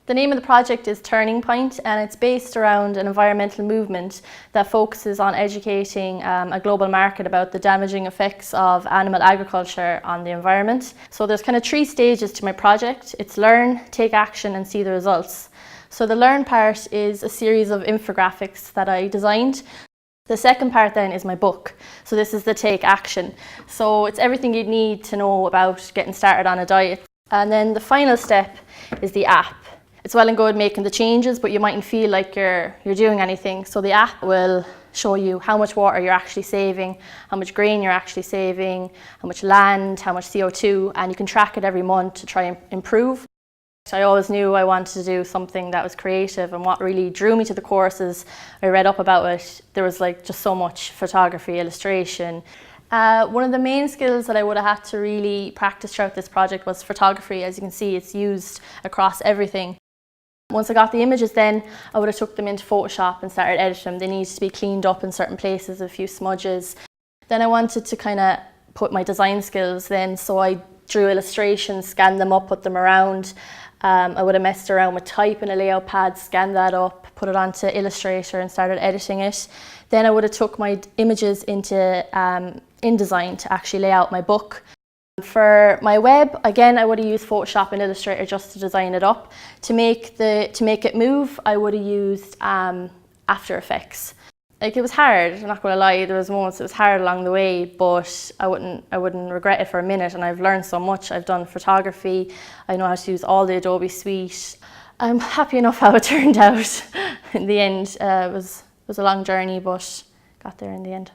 The name of the project is Turning Point, and it's based around an environmental movement that focuses on educating a global market about the damaging effects of animal agriculture on the environment. So there's kind of 3 stages to my project. It's learn, take action and see the results. So the learn part is a series of infographics that I designed. The second part then is my book. So this is the take action. So it's everything you'd need to know about getting started on a diet. And then the final step is the app. It's well and good making the changes, but you mightn't feel like you're doing anything. So the app will show you how much water you're actually saving, how much grain you're actually saving, how much land, how much CO2, and you can track it every month to try and improve. I always knew I wanted to do something that was creative, and what really drew me to the courses, I read up about it, there was like just so much photography, illustration. One of the main skills that I would have had to really practice throughout this project was photography. As you can see, it's used across everything. Once I got the images then, I would have took them into Photoshop and started editing them. They needed to be cleaned up in certain places, a few smudges. Then I wanted to kind of put my design skills then, so I drew illustrations, scanned them up, put them around. I would have messed around with type in a layout pad, scanned that up, put it onto Illustrator and started editing it. Then I would have took my images into InDesign to actually lay out my book. For my web, again, I would have used Photoshop and Illustrator just to design it up. To make it move, I would have used After Effects. Like, it was hard, I'm not going to lie, there was moments it was hard along the way, but I wouldn't regret it for a minute, and I've learned so much. I've done photography, I know how to use all the Adobe suite. I'm happy enough how it turned out in the end. It was a long journey, but got there in the end.